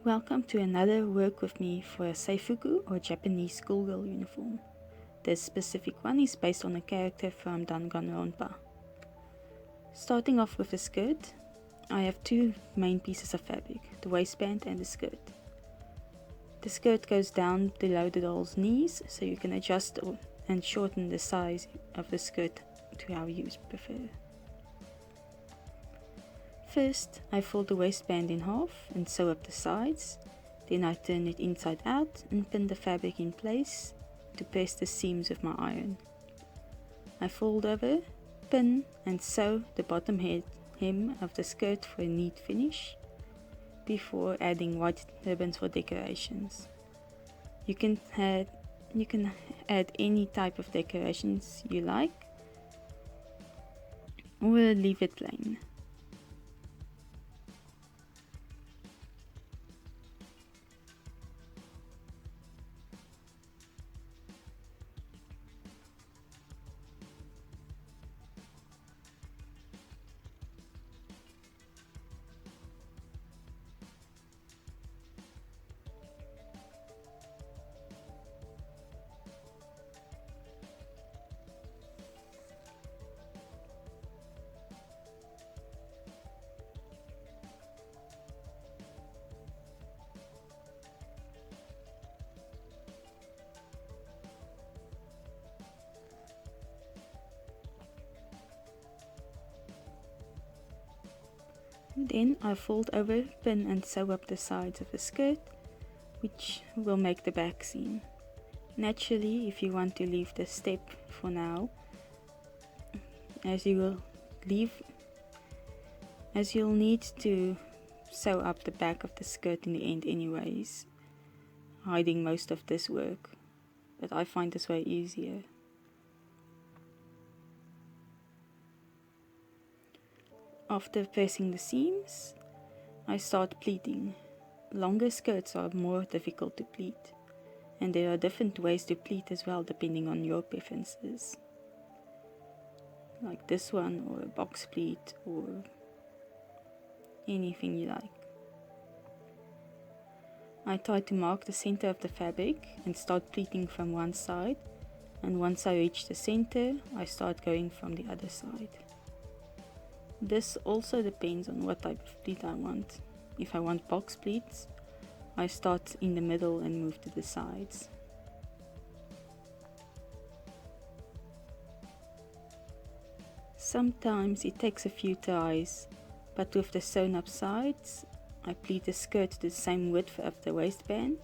Welcome to another work with me for a Seifuku or Japanese schoolgirl uniform. This specific one is based on a character from Danganronpa. Starting off with the skirt, I have two main pieces of fabric, the waistband and the skirt. The skirt goes down below the doll's knees, so you can adjust and shorten the size of the skirt to how you prefer. First, I fold the waistband in half and sew up the sides, then I turn it inside out and pin the fabric in place to press the seams with my iron. I fold over, pin and sew the bottom hem of the skirt for a neat finish, before adding white ribbons for decorations. You can add any type of decorations you like, or leave it plain. Then I fold over, pin and sew up the sides of the skirt, which will make the back seam. Naturally, if you want to leave the step for now, as you'll need to sew up the back of the skirt in the end anyways, hiding most of this work, but I find this way easier. After pressing the seams, I start pleating. Longer skirts are more difficult to pleat, and there are different ways to pleat as well depending on your preferences. Like this one, or a box pleat, or anything you like. I try to mark the center of the fabric and start pleating from one side, and once I reach the center, I start going from the other side. This also depends on what type of pleat I want. If I want box pleats, I start in the middle and move to the sides. Sometimes it takes a few tries, but with the sewn up sides, I pleat the skirt to the same width of the waistband.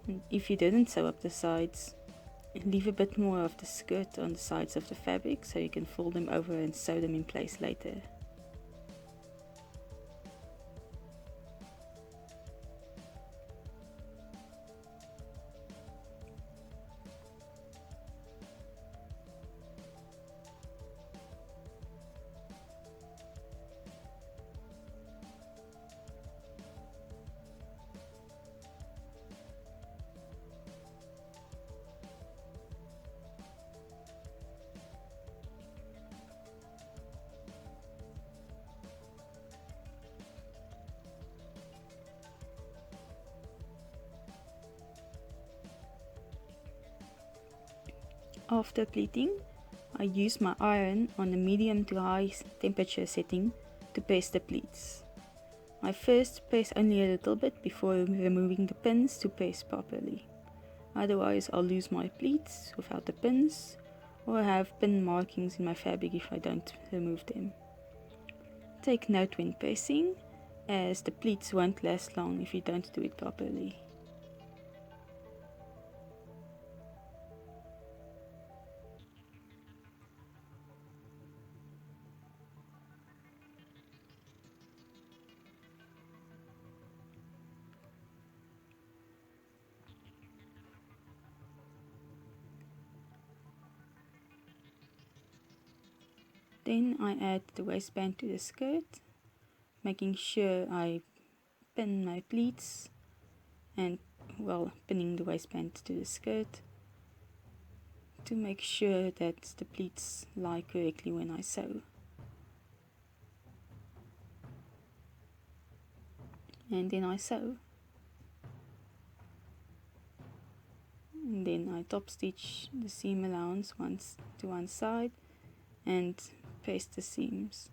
And if you didn't sew up the sides, leave a bit more of the skirt on the sides of the fabric so you can fold them over and sew them in place later. After pleating, I use my iron on a medium to high temperature setting to press the pleats. I first press only a little bit before removing the pins to press properly. Otherwise I'll lose my pleats without the pins, or have pin markings in my fabric if I don't remove them. Take note when pressing, as the pleats won't last long if you don't do it properly. Then I add the waistband to the skirt, making sure I pin my pleats and pinning the waistband to the skirt to make sure that the pleats lie correctly when I sew. And then I sew. and then I top stitch the seam allowance once to one side and paste the seams.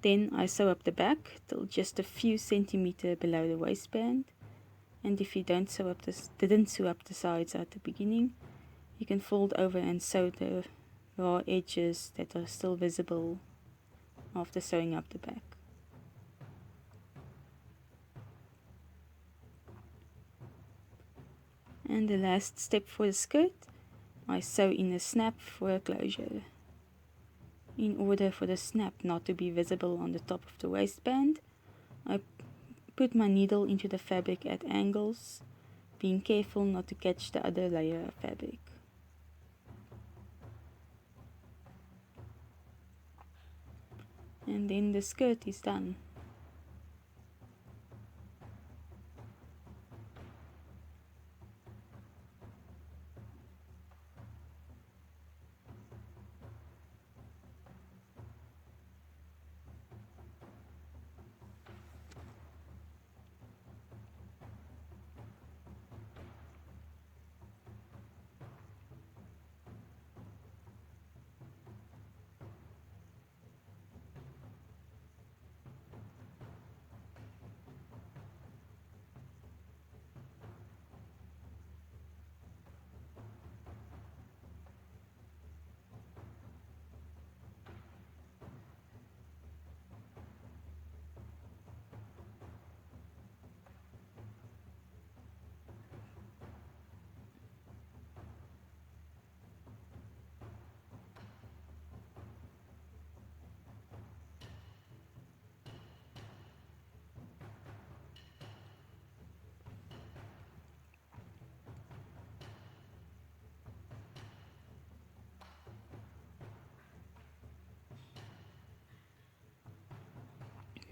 Then I sew up the back till just a few centimeters below the waistband, and if you didn't sew up the sides at the beginning, you can fold over and sew the raw edges that are still visible after sewing up the back. And the last step for the skirt, I sew in a snap for a closure. In order for the snap not to be visible on the top of the waistband, I put my needle into the fabric at angles, being careful not to catch the other layer of fabric. And then the skirt is done.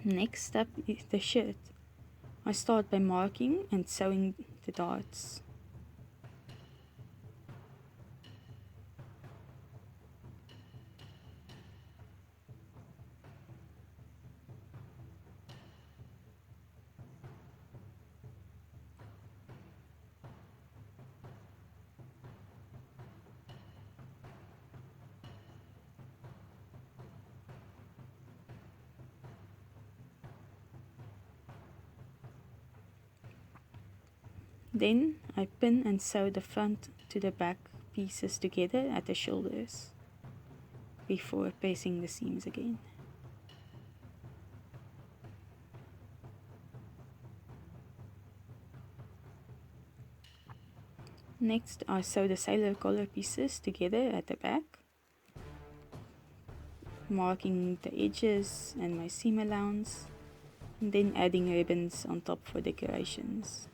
Next up is the shirt. I start by marking and sewing the darts. Then I pin and sew the front to the back pieces together at the shoulders before pasting the seams again. Next I sew the sailor collar pieces together at the back, marking the edges and my seam allowance, and then adding ribbons on top for decorations.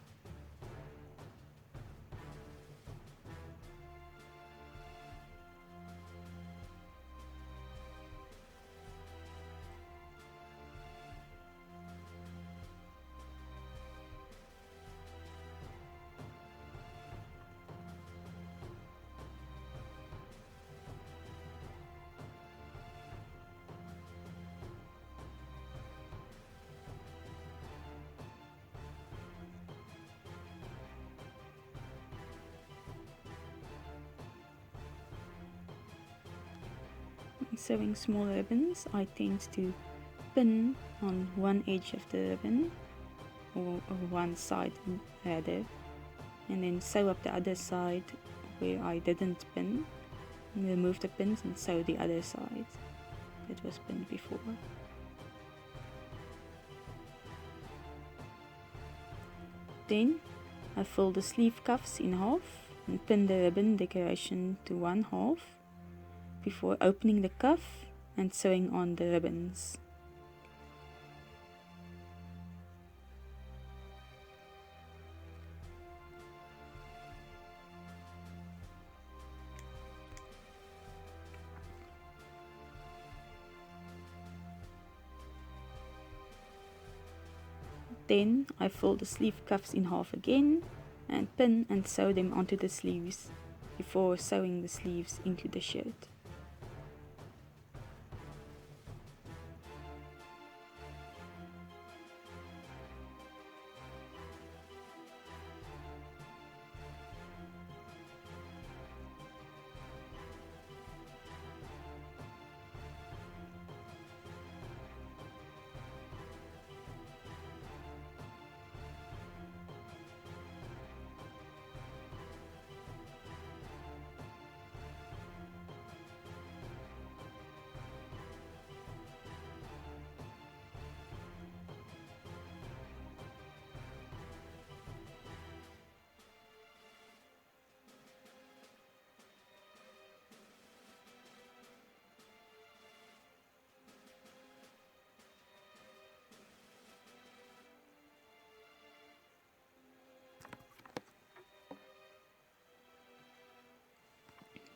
Sewing small ribbons, I tend to pin on one edge of the ribbon, or one side rather, and then sew up the other side where I didn't pin, and remove the pins and sew the other side that was pinned before. Then I fold the sleeve cuffs in half and pin the ribbon decoration to one half before opening the cuff and sewing on the ribbons. Then I fold the sleeve cuffs in half again and pin and sew them onto the sleeves before sewing the sleeves into the shirt.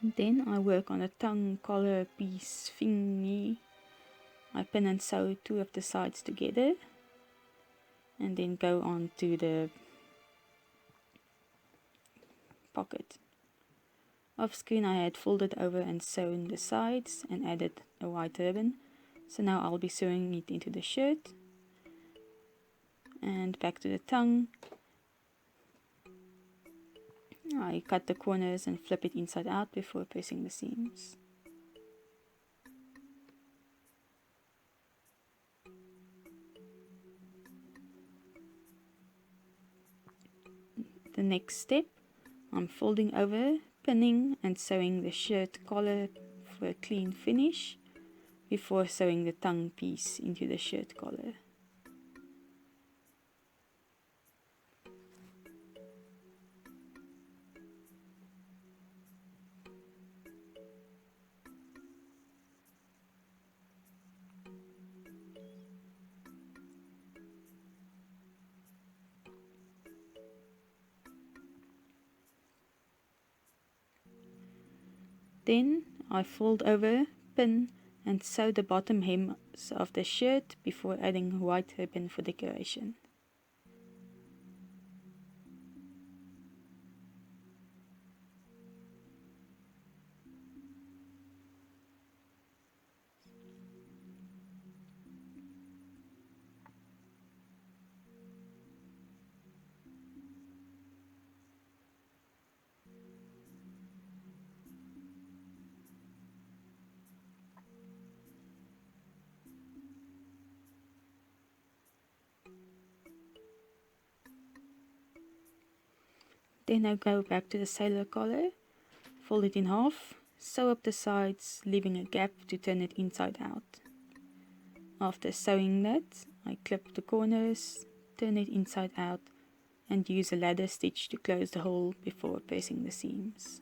Then I work on a tongue collar piece thingy. I pin and sew two of the sides together and then go on to the pocket. Off screen I had folded over and sewn the sides and added a white ribbon. So now I'll be sewing it into the shirt. And back to the tongue. I cut the corners and flip it inside out before pressing the seams. The next step, I'm folding over, pinning and sewing the shirt collar for a clean finish before sewing the tongue piece into the shirt collar. Then I fold over, pin and sew the bottom hems of the shirt before adding white ribbon for decoration. Then I go back to the sailor collar, fold it in half, sew up the sides, leaving a gap to turn it inside out. After sewing that, I clip the corners, turn it inside out, and use a ladder stitch to close the hole before pressing the seams.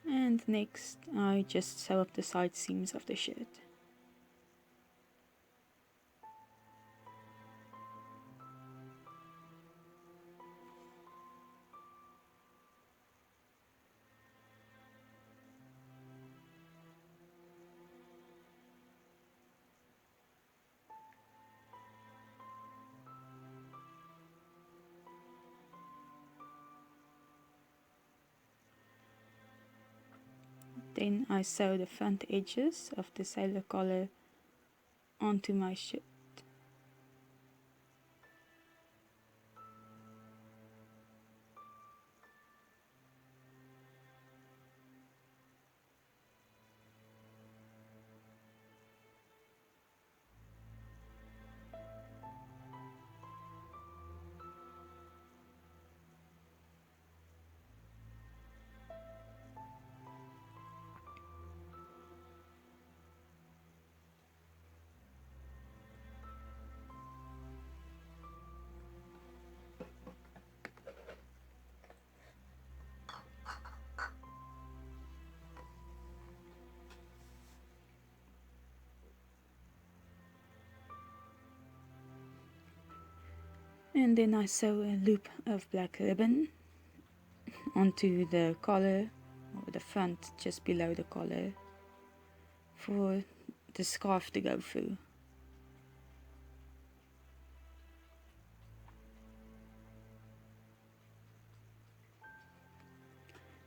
And next, I just sew up the side seams of the shirt. Then I sew the front edges of the sailor collar onto my shirt. And then I sew a loop of black ribbon onto the collar, or the front just below the collar, for the scarf to go through.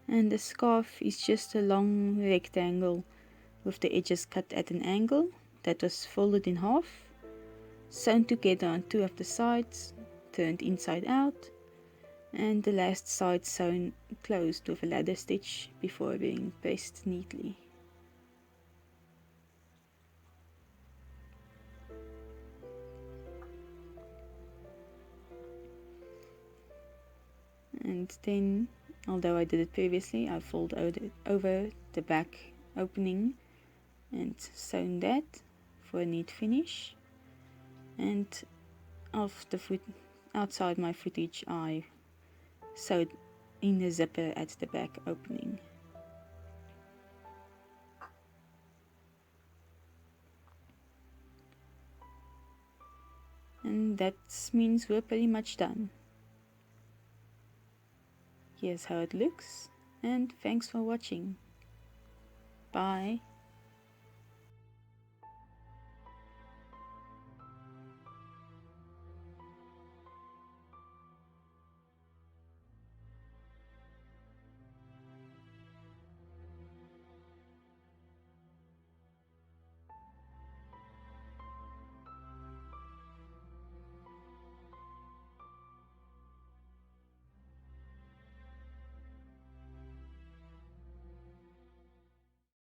And the scarf is just a long rectangle with the edges cut at an angle that was folded in half sewn together on two of the sides, turned inside out, and the last side sewn closed with a ladder stitch before being pasted neatly. And then, although I did it previously, I fold over the back opening and sewn that for a neat finish. And off the outside my footage, I sewed in the zipper at the back opening. And that means we're pretty much done. Here's how it looks, and thanks for watching. Bye.